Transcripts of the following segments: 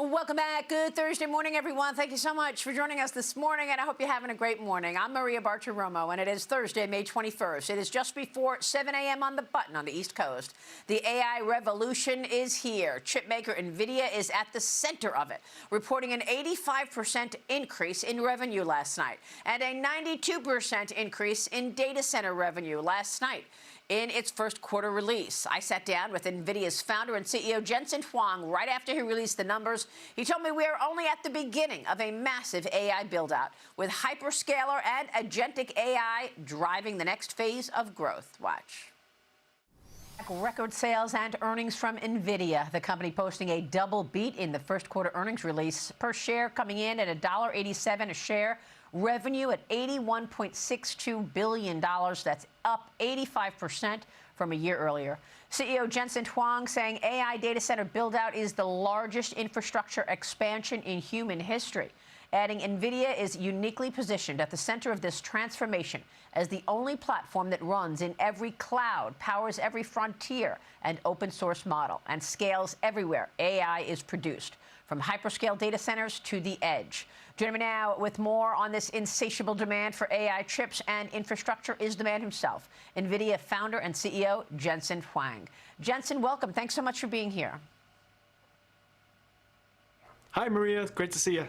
Welcome back. Good Thursday morning, everyone. Thank you so much for joining us this morning, and I hope you're having a great morning. I'm Maria Bartiromo, and it is Thursday, May 21st. It is just before 7 a.m. on the button on the East Coast. The AI revolution is here. Chipmaker Nvidia is at the center of it, reporting an 85% increase in revenue last night and a 92% increase in data center revenue last night. In its first quarter release, I sat down with Nvidia's founder and CEO Jensen Huang right after he released the numbers. He told me we are only at the beginning of a massive AI build-out, with hyperscaler and agentic AI driving the next phase of growth. Watch. Record sales and earnings from Nvidia, the company posting a double beat in the first quarter earnings release, per share coming in at $1.87 a share. Revenue at $81.62 billion. That's up 85% from a year earlier. CEO Jensen Huang saying AI data center build-out is the largest infrastructure expansion in human history, adding Nvidia is uniquely positioned at the center of this transformation as the only platform that runs in every cloud, powers every frontier and open source model, and scales everywhere AI is produced, from hyperscale data centers to the edge. Joining me now with more on this insatiable demand for AI chips and infrastructure is the man himself, Nvidia founder and CEO Jensen Huang. Jensen, welcome. Thanks so much for being here. Hi, Maria. Great to see you.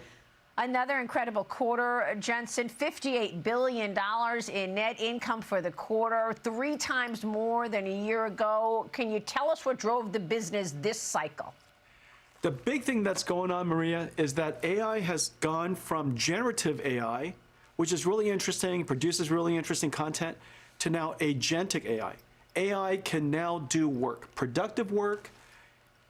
Another incredible quarter, Jensen. $58 billion in net income for the quarter, 3 times more than a year ago. Can you tell us what drove the business this cycle? The big thing that's going on, Maria, is that AI has gone from generative AI, which is really interesting, produces really interesting content, to now agentic AI. AI can now do work, productive work,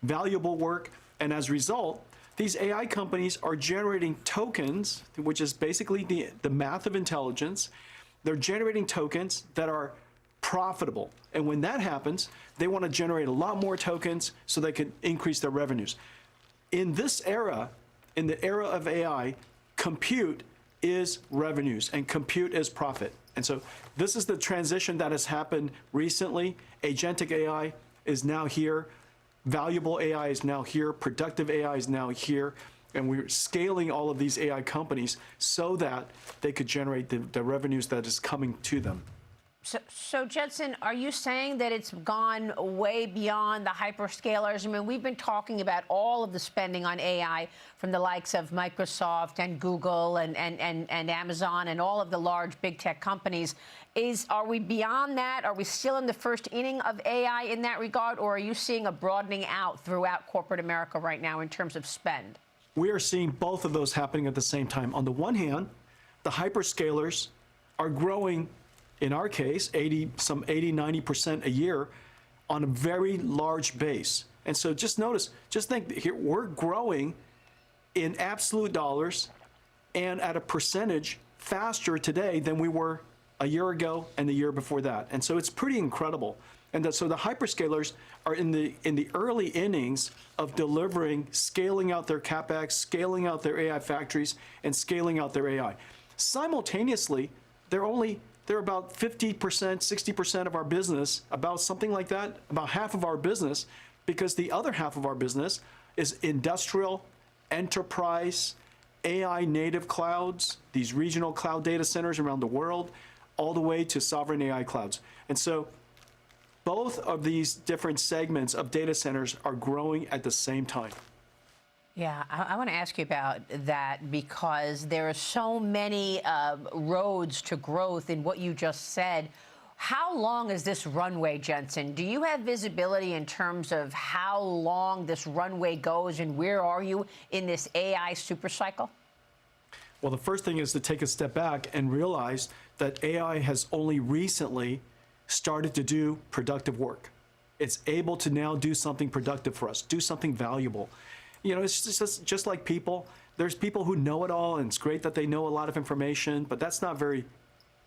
valuable work, and as a result, these AI companies are generating tokens, which is basically the math of intelligence. They're generating tokens that are profitable. And when that happens, they want to generate a lot more tokens so they can increase their revenues. In this era, in the era of AI, compute is revenues and compute is profit. And so this is the transition that has happened recently. Agentic AI is now here. Valuable AI is now here. Productive AI is now here. And we're scaling all of these AI companies so that they could generate the revenues that is coming to them. So, Jensen, are you saying that it's gone way beyond the hyperscalers? I mean, we've been talking about all of the spending on AI from the likes of Microsoft and Google and Amazon and all of the large big tech companies. Are we beyond that? Are we still in the first inning of AI in that regard? Or are you seeing a broadening out throughout corporate America right now in terms of spend? We are seeing both of those happening at the same time. On the one hand, the hyperscalers are growing, in our case, 90% a year on a very large base. And so just notice, just think here, we're growing in absolute dollars and at a percentage faster today than we were a year ago and the year before that. And so it's pretty incredible. And so the hyperscalers are in the early innings of delivering, scaling out their CapEx, scaling out their AI factories, and scaling out their AI. Simultaneously, they're about 50%, 60% of our business, about something like that, about half of our business, because the other half of our business is industrial, enterprise, AI native clouds, these regional cloud data centers around the world, all the way to sovereign AI clouds. And so both of these different segments of data centers are growing at the same time. Yeah, I want to ask you about that because there are so many roads to growth in what you just said. How long is this runway, Jensen? Do you have visibility in terms of how long this runway goes and where are you in this AI supercycle? Well, the first thing is to take a step back and realize that AI has only recently started to do productive work. It's able to now do something productive for us, do something valuable. You know, it's just like people. There's people who know it all, and it's great that they know a lot of information, but that's not very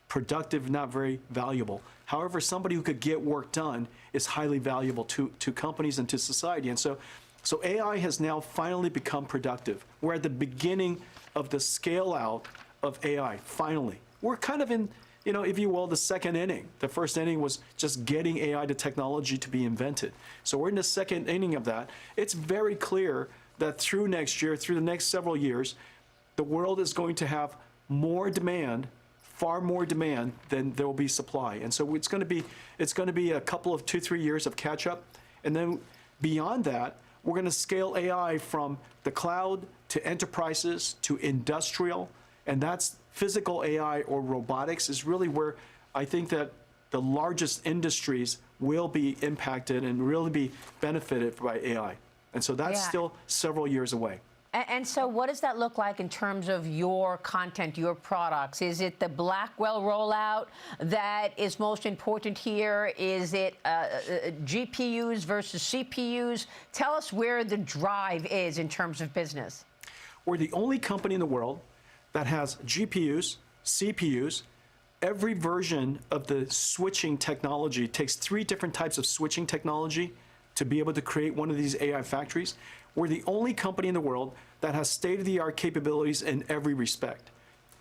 productive, not very valuable. However, somebody who could get work done is highly valuable to companies and to society. And so AI has now finally become productive. We're at the beginning of the scale out of AI, finally. We're kind of in, you know, if you will, the second inning. The first inning was just getting AI to technology to be invented. So we're in the second inning of that. It's very clear that through next year, through the next several years, the world is going to have more demand, far more demand than there will be supply. And so it's going to be a couple of 2-3 years of catch up. And then beyond that, we're going to scale AI from the cloud to enterprises to industrial. And that's physical AI or robotics is really where I think that the largest industries will be impacted and really be benefited by AI. And so that's still several years away. And so what does that look like in terms of your content, your products? Is it the Blackwell rollout that is most important here? Is it GPUs versus CPUs? Tell us where the drive is in terms of business. We're the only company in the world that has GPUs, CPUs. Every version of the switching technology takes 3 different types of switching technology to be able to create one of these AI factories. We're the only company in the world that has state-of-the-art capabilities in every respect.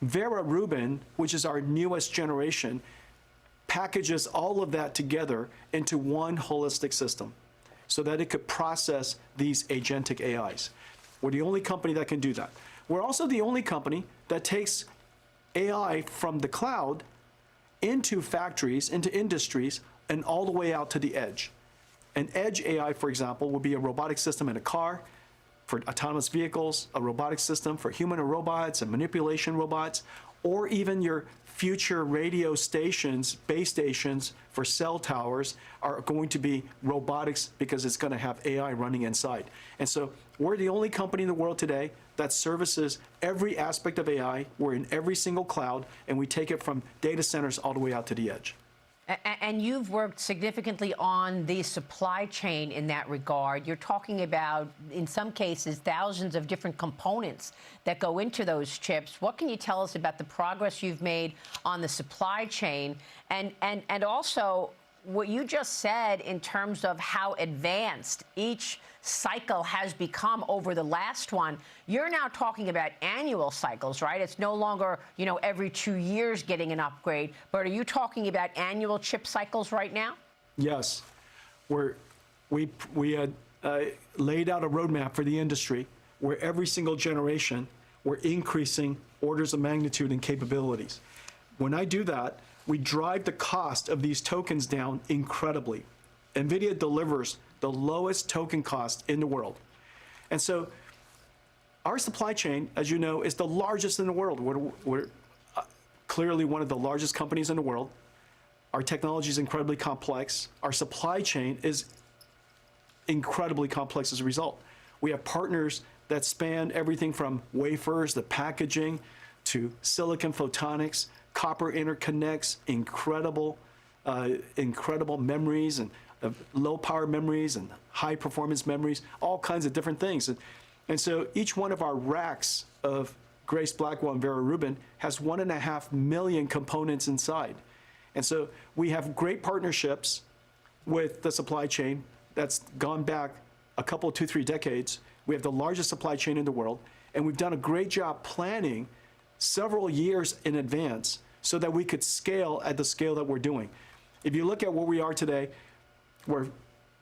Vera Rubin, which is our newest generation, packages all of that together into one holistic system so that it could process these agentic AIs. We're the only company that can do that. We're also the only company that takes AI from the cloud into factories, into industries, and all the way out to the edge. An edge AI, for example, would be a robotic system in a car for autonomous vehicles, a robotic system for humanoid robots and manipulation robots, or even your future radio stations, base stations for cell towers are going to be robotics because it's going to have AI running inside. And so we're the only company in the world today that services every aspect of AI. We're in every single cloud, and we take it from data centers all the way out to the edge. And you've worked significantly on the supply chain in that regard. You're talking about, in some cases, thousands of different components that go into those chips. What can you tell us about the progress you've made on the supply chain? And also, what you just said in terms of how advanced each cycle has become over the last one. You're now talking about annual cycles, right? It's no longer, every 2 years getting an upgrade, but are you talking about annual chip cycles right now? Yes. We had laid out a roadmap for the industry where every single generation we're increasing orders of magnitude and capabilities. When I do that, we drive the cost of these tokens down incredibly. Nvidia delivers the lowest token cost in the world. And so our supply chain, as you know, is the largest in the world. We're clearly one of the largest companies in the world. Our technology is incredibly complex. Our supply chain is incredibly complex as a result. We have partners that span everything from wafers, the packaging, to silicon photonics, copper interconnects, incredible memories and low power memories and high performance memories, all kinds of different things. And so each one of our racks of Grace Blackwell and Vera Rubin has 1.5 million components inside. And so we have great partnerships with the supply chain that's gone back a couple, 2-3 decades. We have the largest supply chain in the world, and we've done a great job planning several years in advance so that we could scale at the scale that we're doing. If you look at where we are today, we're,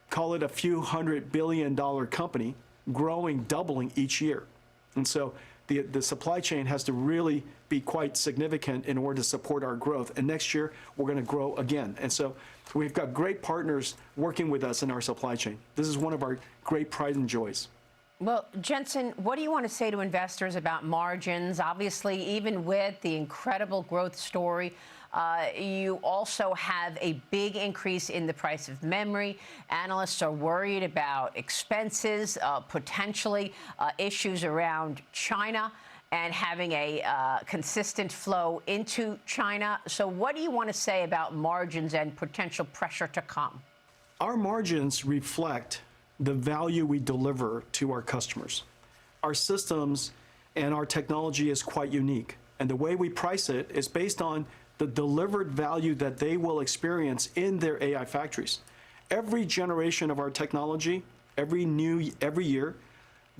call it a few $100 billion company, growing, doubling each year. And so the supply chain has to really be quite significant in order to support our growth. And next year, we're going to grow again. And so we've got great partners working with us in our supply chain. This is one of our great pride and joys. Well, Jensen, what do you want to say to investors about margins? Obviously, even with the incredible growth story, you also have a big increase in the price of memory. Analysts are worried about expenses, potentially issues around China and having a consistent flow into China. So what do you want to say about margins and potential pressure to come? Our margins reflect the value we deliver to our customers. Our systems and our technology is quite unique. And the way we price it is based on the delivered value that they will experience in their AI factories. Every generation of our technology, every year,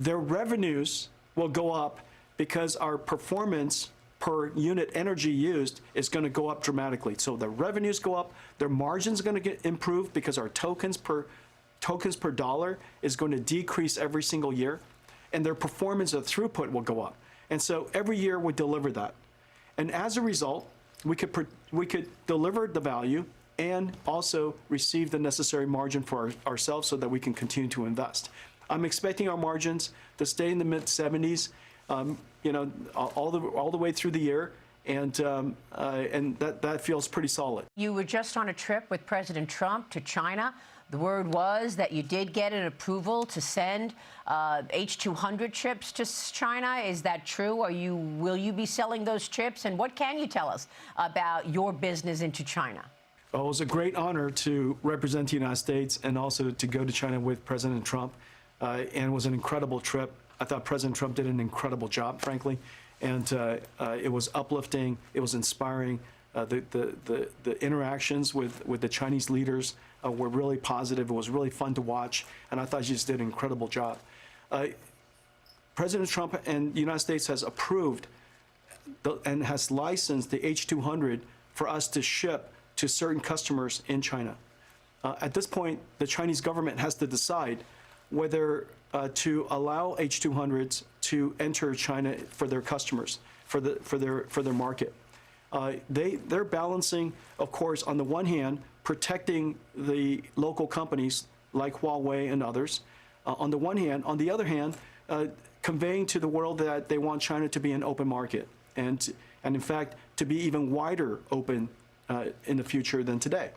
their revenues will go up because our performance per unit energy used is going to go up dramatically. So the revenues go up, their margins are going to get improved because our tokens per dollar is going to decrease every single year. and their performance of throughput will go up. And so every year we deliver that. And as a result, we could deliver the value and also receive the necessary margin for ourselves so that we can continue to invest. I'm expecting our margins to stay in the mid-70s, all the way through the year, and that feels pretty solid. You were just on a trip with President Trump to China. The word was that you did get an approval to send H200 chips to China. Is that true? Will you be selling those chips? And what can you tell us about your business into China? Well, it was a great honor to represent the United States and also to go to China with President Trump. And it was an incredible trip. I thought President Trump did an incredible job, frankly. And it was uplifting. It was inspiring. The interactions with the Chinese leaders were really positive. It was really fun to watch. And I thought he just did an incredible job. President Trump and the United States has approved and has licensed the H200 for us to ship to certain customers in China. At this point, the Chinese government has to decide whether to allow H200s to enter China for their customers, for their market. They're balancing, of course, on the one hand, protecting the local companies like Huawei and others, on the one hand. On the other hand, conveying to the world that they want China to be an open market, and in fact, to be even wider open in the future than today.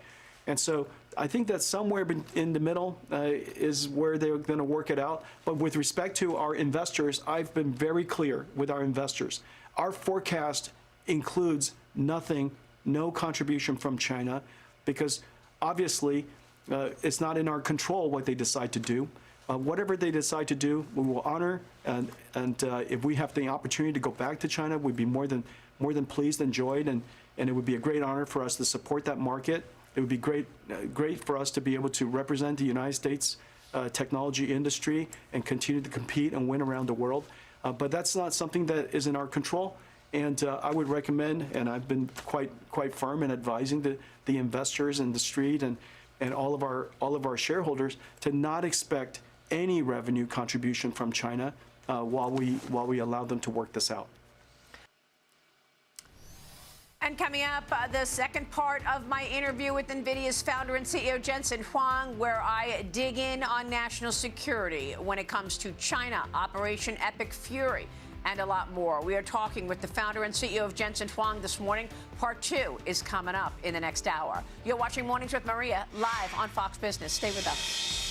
And so I think that somewhere in the middle is where they're going to work it out. But with respect to our investors, I've been very clear with our investors. Our forecast includes nothing, no contribution from China, because obviously it's not in our control what they decide to do. Whatever they decide to do, we will honor. And if we have the opportunity to go back to China, we'd be more than pleased and joyed. And it would be a great honor for us to support that market. It would be great for us to be able to represent the United States technology industry and continue to compete and win around the world. But that's not something that is in our control. And I would recommend, and I've been quite firm in advising the investors and the street and all of our shareholders to not expect any revenue contribution from China while we allow them to work this out. And coming up, the second part of my interview with Nvidia's founder and CEO Jensen Huang, where I dig in on national security when it comes to China, Operation Epic Fury, and a lot more. We are talking with the founder and CEO of Jensen Huang this morning. Part 2 is coming up in the next hour. You're watching Mornings with Maria live on Fox Business. Stay with us.